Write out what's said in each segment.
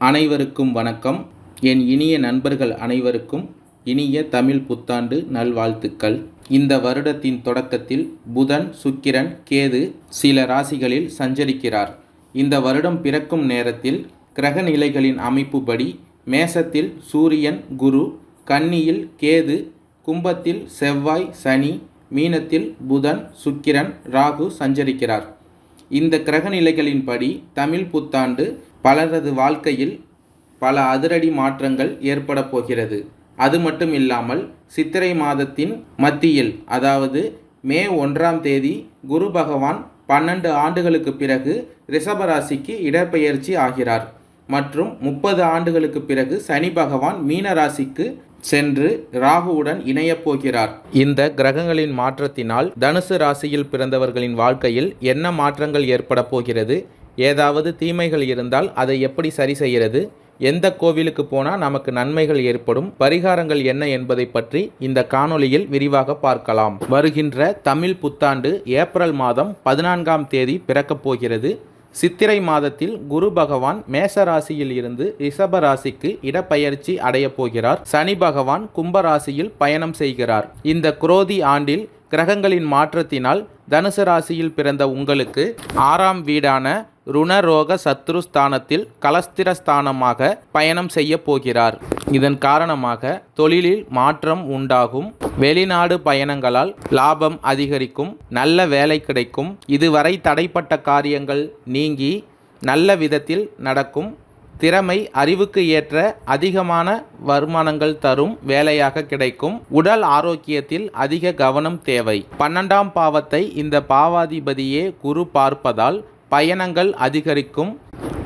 அனைவருக்கும் வணக்கம். என் இனிய நண்பர்கள் அனைவருக்கும் இனிய தமிழ் புத்தாண்டு நல்வாழ்த்துக்கள். இந்த வருடத்தின் தொடக்கத்தில் புதன், சுக்கிரன், கேது சில ராசிகளில் சஞ்சரிக்கிறார். இந்த வருடம் பிறக்கும் நேரத்தில் கிரக நிலைகளின் அமைப்புப்படி மேசத்தில் சூரியன், குரு, கன்னியில் கேது, கும்பத்தில் செவ்வாய், சனி, மீனத்தில் புதன், சுக்கிரன், ராகு சஞ்சரிக்கிறார். இந்த கிரக நிலைகளின்படி தமிழ் புத்தாண்டு பலரது வாழ்க்கையில் பல அதிரடி மாற்றங்கள் ஏற்பட போகிறது. அது மட்டும் இல்லாமல் சித்திரை மாதத்தின் மத்தியில், அதாவது மே 1ஆம் தேதி குரு பகவான் 12 ஆண்டுகளுக்கு பிறகு ரிஷபராசிக்கு இடப்பெயர்ச்சி ஆகிறார். மற்றும் 30 ஆண்டுகளுக்கு பிறகு சனி பகவான் மீன ராசிக்கு சென்று ராகுவுடன் இணையப் போகிறார். இந்த கிரகங்களின் மாற்றத்தினால் தனுசு ராசியில் பிறந்தவர்களின் வாழ்க்கையில் என்ன மாற்றங்கள் ஏற்பட போகிறது, ஏதாவது தீமைகள் இருந்தால் அதை எப்படி சரி செய்கிறது, எந்த கோவிலுக்கு போனால் நமக்கு நன்மைகள் ஏற்படும், பரிகாரங்கள் என்ன என்பதை பற்றி இந்த காணொளியில் விரிவாக பார்க்கலாம். வருகின்ற தமிழ் புத்தாண்டு ஏப்ரல் மாதம் 14ஆம் தேதி பிறக்கப் போகிறது. சித்திரை மாதத்தில் குரு பகவான் மேச ராசியில் இருந்து ரிஷப ராசிக்கு இடப்பெயர்ச்சி அடைய போகிறார். சனி பகவான் கும்ப ராசியில் பயணம் செய்கிறார். இந்த குரோதி ஆண்டில் கிரகங்களின் மாற்றத்தினால் தனுசு ராசியில் பிறந்த உங்களுக்கு 6ஆம் வீடான ருணரோக சத்ருஸ்தானத்தில் கலஸ்திரஸ்தானமாக பயணம் செய்ய போகிறார். இதன் காரணமாக தொழிலில் மாற்றம் உண்டாகும். வெளிநாடு பயணங்களால் லாபம் அதிகரிக்கும். நல்ல வேலை கிடைக்கும். இதுவரை தடைப்பட்ட காரியங்கள் நீங்கி நல்ல விதத்தில் நடக்கும். திறமை அறிவுக்கு ஏற்ற அதிகமான வருமானங்கள் தரும் வேலையாக கிடைக்கும். உடல் ஆரோக்கியத்தில் அதிக கவனம் தேவை. 12ஆம் பாவத்தை இந்த பாவாதிபதியே குரு பார்ப்பதால் பயணங்கள் அதிகரிக்கும்.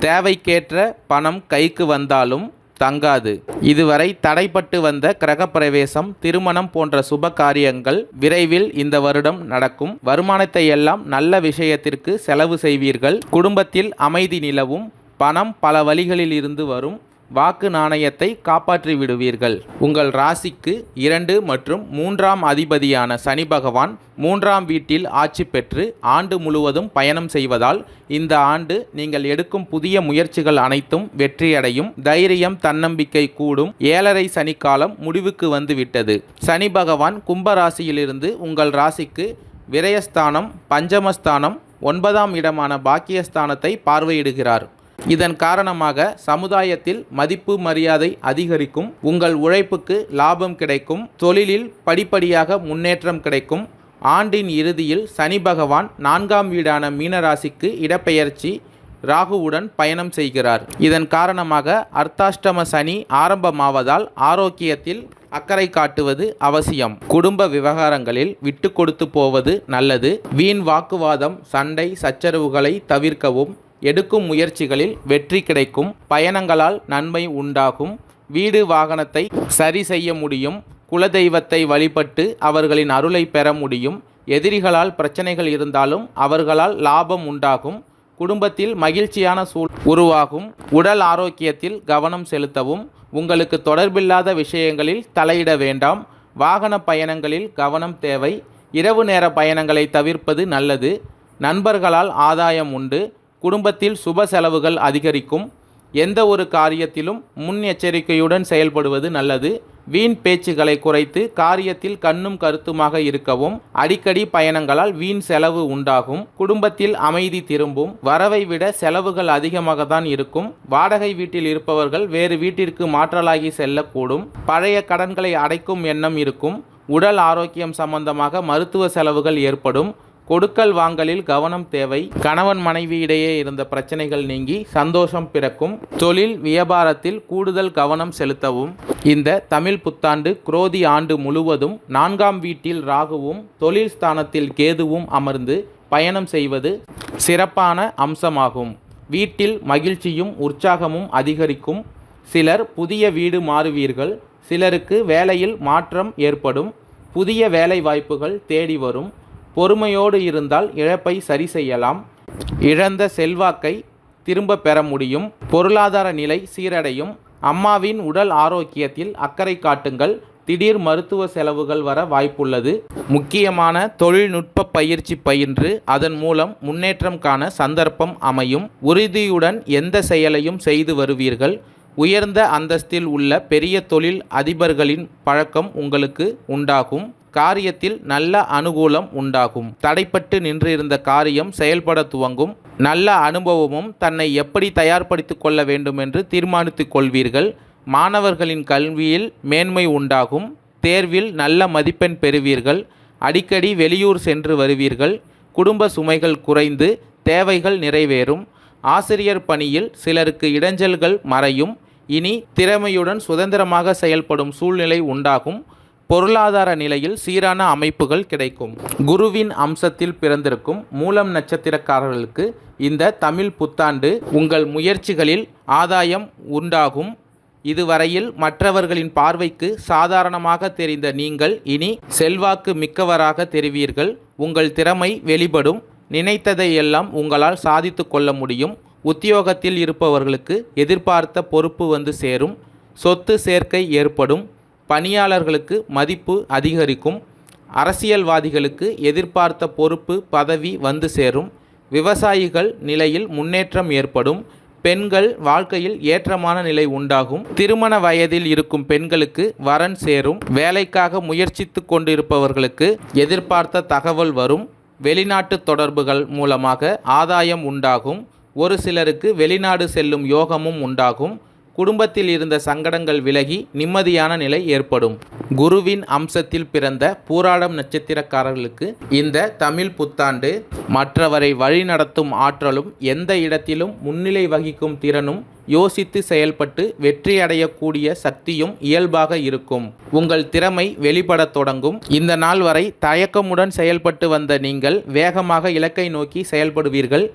தேவைக்கேற்ற பணம் கைக்கு வந்தாலும் தங்காது. இதுவரை தடைப்பட்டு வந்த கிரகப்பிரவேசம், திருமணம் போன்ற சுப காரியங்கள் விரைவில் இந்த வருடம் நடக்கும். வருமானத்தை எல்லாம் நல்ல விஷயத்திற்கு செலவு செய்வீர்கள். குடும்பத்தில் அமைதி நிலவும். பணம் பல வழிகளில் இருந்து வரும். வாக்கு நாணயத்தை காப்பாற்றி விடுவீர்கள். உங்கள் ராசிக்கு 2 மற்றும் 3ஆம் அதிபதியான சனி பகவான் 3ஆம் வீட்டில் ஆட்சி பெற்று ஆண்டு முழுவதும் பயணம் செய்வதால் இந்த ஆண்டு நீங்கள் எடுக்கும் புதிய முயற்சிகள் அனைத்தும் வெற்றியடையும். தைரியம், தன்னம்பிக்கை கூடும். 7.5 சனிக்காலம் முடிவுக்கு வந்துவிட்டது. சனி பகவான் கும்ப ராசியிலிருந்து உங்கள் ராசிக்கு விரயஸ்தானம், பஞ்சமஸ்தானம், 9ஆம் இடமான பாக்கியஸ்தானத்தை பார்வையிடுகிறார். இதன் காரணமாக சமுதாயத்தில் மதிப்பு மரியாதை அதிகரிக்கும். உங்கள் உழைப்புக்கு லாபம் கிடைக்கும். தொழிலில் படிப்படியாக முன்னேற்றம் கிடைக்கும். ஆண்டின் இறுதியில் சனி பகவான் 4ஆம் வீடான மீனராசிக்கு இடப்பெயர்ச்சி ராகுவுடன் பயணம் செய்கிறார். இதன் காரணமாக அர்த்தாஷ்டம சனி ஆரம்பமாவதால் ஆரோக்கியத்தில் அக்கறை காட்டுவது அவசியம். குடும்ப விவகாரங்களில் விட்டு கொடுத்து போவது நல்லது. வீண் வாக்குவாதம், சண்டை சச்சரவுகளை தவிர்க்கவும். எடுக்கும் முயற்சிகளில் வெற்றி கிடைக்கும். பயணங்களால் நன்மை உண்டாகும். வீடு வாகனத்தை சரி செய்ய முடியும். குலதெய்வத்தை வழிபட்டு அவர்களின் அருளை பெற முடியும். எதிரிகளால் பிரச்சனைகள் இருந்தாலும் அவர்களால் லாபம் உண்டாகும். குடும்பத்தில் மகிழ்ச்சியான சூழல் உருவாகும். உடல் ஆரோக்கியத்தில் கவனம் செலுத்தவும். உங்களுக்கு தொடர்பில்லாத விஷயங்களில் தலையிட வேண்டாம். வாகன பயணங்களில் கவனம் தேவை. இரவு நேர பயணங்களை தவிர்ப்பது நல்லது. நண்பர்களால் ஆதாயம் உண்டு. குடும்பத்தில் சுப செலவுகள் அதிகரிக்கும். எந்த ஒரு காரியத்திலும் முன்னெச்சரிக்கையுடன் செயல்படுவது நல்லது. வீண் பேச்சுகளை குறைத்து காரியத்தில் கண்ணும் கருத்துமாக இருக்கவும். அடிக்கடி பயணங்களால் வீண் செலவு உண்டாகும். குடும்பத்தில் அமைதி திரும்பும். வரவை விட செலவுகள் அதிகமாக தான் இருக்கும். வாடகை வீட்டில் இருப்பவர்கள் வேறு வீட்டிற்கு மாற்றலாகி செல்லக்கூடும். பழைய கடன்களை அடைக்கும் எண்ணம் இருக்கும். உடல் ஆரோக்கியம் சம்பந்தமாக மருத்துவ செலவுகள் ஏற்படும். கொடுக்கல் வாங்கலில் கவனம் தேவை. கணவன் மனைவி இடையே இருந்த பிரச்சனைகள் நீங்கி சந்தோஷம் பிறக்கும். தொழில் வியாபாரத்தில் கூடுதல் கவனம் செலுத்தவும். இந்த தமிழ் புத்தாண்டு குரோதி ஆண்டு முழுவதும் 4ஆம் வீட்டில் ராகுவும் தொழில் ஸ்தானத்தில் கேதுவும் அமர்ந்து பயணம் செய்வது சிறப்பான அம்சமாகும். வீட்டில் மகிழ்ச்சியும் உற்சாகமும் அதிகரிக்கும். சிலர் புதிய வீடு மாறுவீர்கள். சிலருக்கு வேலையில் மாற்றம் ஏற்படும். புதிய வேலை வாய்ப்புகள் தேடி வரும். பொறுமையோடு இருந்தால் இழப்பை சரி செய்யலாம். இழந்த செல்வாக்கை திரும்ப பெற முடியும். பொருளாதார நிலை சீரடையும். அம்மாவின் உடல் ஆரோக்கியத்தில் அக்கறை காட்டுங்கள். திடீர் மருத்துவ செலவுகள் வர வாய்ப்புள்ளது. முக்கியமான தொழில்நுட்ப பயிற்சி பயின்று அதன் மூலம் முன்னேற்றம் காண சந்தர்ப்பம் அமையும். உறுதியுடன் எந்த செயலையும் செய்து வருவீர்கள். உயர்ந்த அந்தஸ்தில் உள்ள பெரிய தொழில் அதிபர்களின் பழக்கம் உங்களுக்கு உண்டாகும். காரியத்தில் நல்ல அனுகூலம் உண்டாகும். தடைப்பட்டு நின்றிருந்த காரியம் செயல்பட துவங்கும். நல்ல அனுபவமும் தன்னை எப்படி தயார்படுத்திக் கொள்ள வேண்டும் என்று தீர்மானித்துக் கொள்வீர்கள். மாணவர்களின் கல்வியில் மேன்மை உண்டாகும். தேர்வில் நல்ல மதிப்பெண் பெறுவீர்கள். அடிக்கடி வெளியூர் சென்று வருவீர்கள். குடும்ப சுமைகள் குறைந்து தேவைகள் நிறைவேறும். ஆசிரியர் பணியில் சிலருக்கு இடைஞ்சல்கள் மறையும். இனி திறமையுடன் சுதந்திரமாக செயல்படும் சூழ்நிலை உண்டாகும். பொருளாதார நிலையில் சீரான அமைப்புகள் கிடைக்கும். குருவின் அம்சத்தில் பிறந்திருக்கும் மூலம் நட்சத்திரக்காரர்களுக்கு இந்த தமிழ் புத்தாண்டு உங்கள் முயற்சிகளில் ஆதாயம் உண்டாகும். இதுவரையில் மற்றவர்களின் பார்வைக்கு சாதாரணமாக தெரிந்த நீங்கள் இனி செல்வாக்கு மிக்கவராக தெரிவீர்கள். உங்கள் திறமை வெளிப்படும். நினைத்ததை எல்லாம் உங்களால் சாதித்து கொள்ள முடியும். உத்தியோகத்தில் இருப்பவர்களுக்கு எதிர்பார்த்த பொறுப்பு வந்து சேரும். சொத்து சேர்க்கை ஏற்படும். பணியாளர்களுக்கு மதிப்பு அதிகரிக்கும். அரசியல்வாதிகளுக்கு எதிர்பார்த்த பொறுப்பு பதவி வந்து சேரும். விவசாயிகள் நிலையில் முன்னேற்றம் ஏற்படும். பெண்கள் வாழ்க்கையில் ஏற்றமான நிலை உண்டாகும். திருமண வயதில் இருக்கும் பெண்களுக்கு வரன் சேரும். வேலைக்காக முயற்சித்து கொண்டிருப்பவர்களுக்கு எதிர்பார்த்த தகவல் வரும். வெளிநாட்டு தொடர்புகள் மூலமாக ஆதாயம் உண்டாகும். ஒரு சிலருக்கு வெளிநாடு செல்லும் யோகமும் உண்டாகும். குடும்பத்தில் இருந்த சங்கடங்கள் விலகி நிம்மதியான நிலை ஏற்படும். குருவின் அம்சத்தில் பிறந்த பூராடம் நட்சத்திரக்காரர்களுக்கு இந்த தமிழ் புத்தாண்டு மற்றவரை வழிநடத்தும் ஆற்றலும் எந்த இடத்திலும் முன்னிலை வகிக்கும் திறனும் யோசித்து செயல்பட்டு வெற்றி அடையக்கூடிய சக்தியும் இயல்பாக இருக்கும். உங்கள் திறமை வெளிப்படத் தொடங்கும். இந்த நாள் வரை தயக்கமுடன் செயல்பட்டு வந்த நீங்கள் வேகமாக இலக்கை நோக்கி செயல்படுவீர்கள்.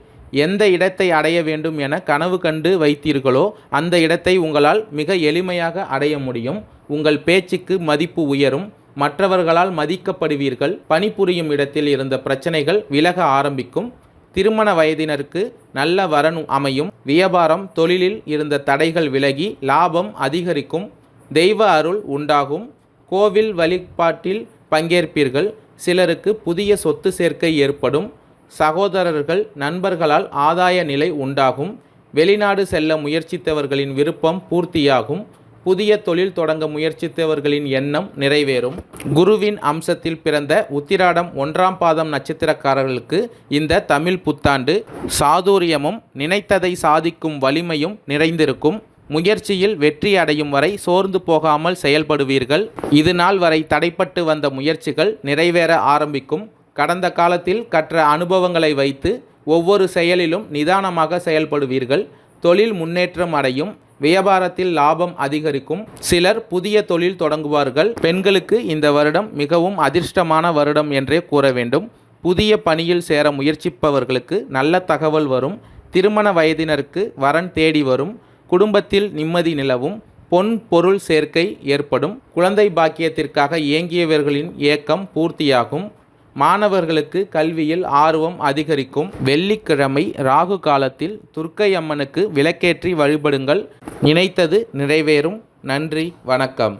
எந்த இடத்தை அடைய வேண்டும் என கனவு கண்டு வைத்தீர்களோ அந்த இடத்தை உங்களால் மிக எளிமையாக அடைய முடியும். உங்கள் பேச்சுக்கு மதிப்பு உயரும். மற்றவர்களால் மதிக்கப்படுவீர்கள். பணிபுரியும் இடத்தில் இருந்த பிரச்சனைகள் விலக ஆரம்பிக்கும். திருமண வயதினருக்கு நல்ல வரன் அமையும். வியாபாரம் தொழிலில் இருந்த தடைகள் விலகி லாபம் அதிகரிக்கும். தெய்வ அருள் உண்டாகும். கோவில் வழிபாட்டில் பங்கேற்பீர்கள். சிலருக்கு புதிய சொத்து சேர்க்கை ஏற்படும். சகோதரர்கள் நண்பர்களால் ஆதாய நிலை உண்டாகும். வெளிநாடு செல்ல முயற்சித்தவர்களின் விருப்பம் பூர்த்தியாகும். புதிய தொழில் தொடங்க முயற்சித்தவர்களின் எண்ணம் நிறைவேறும். குருவின் அம்சத்தில் பிறந்த உத்திராடம் 1ஆம் பாதம் நட்சத்திரக்காரர்களுக்கு இந்த தமிழ் புத்தாண்டு சாதுரியமும் நினைத்ததை சாதிக்கும் வலிமையும் நிறைந்திருக்கும். முயற்சியில் வெற்றி அடையும் வரை சோர்ந்து போகாமல் செயல்படுவீர்கள். இது நாள் வரை தடைப்பட்டு வந்த முயற்சிகள் நிறைவேற ஆரம்பிக்கும். கடந்த காலத்தில் கற்ற அனுபவங்களை வைத்து ஒவ்வொரு செயலிலும் நிதானமாக செயல்படுவீர்கள். தொழில் முன்னேற்றம் அடையும். வியாபாரத்தில் லாபம் அதிகரிக்கும். சிலர் புதிய தொழில் தொடங்குவார்கள். பெண்களுக்கு இந்த வருடம் மிகவும் அதிர்ஷ்டமான வருடம் என்றே கூற வேண்டும். புதிய பணியில் சேர முயற்சிப்பவர்களுக்கு நல்ல தகவல் வரும். திருமண வயதினருக்கு வரன் தேடி வரும். குடும்பத்தில் நிம்மதி நிலவும். பொன் பொருள் சேர்க்கை ஏற்படும். குழந்தை பாக்கியத்திற்காக ஏங்கியவர்களின் ஏக்கம் பூர்த்தியாகும். மாணவர்களுக்கு கல்வியில் ஆர்வம் அதிகரிக்கும். வெள்ளிக்கிழமை ராகு காலத்தில் துர்க்கை அம்மனுக்கு விளக்கேற்றி வழிபடுங்கள். நினைத்தது நிறைவேறும். நன்றி, வணக்கம்.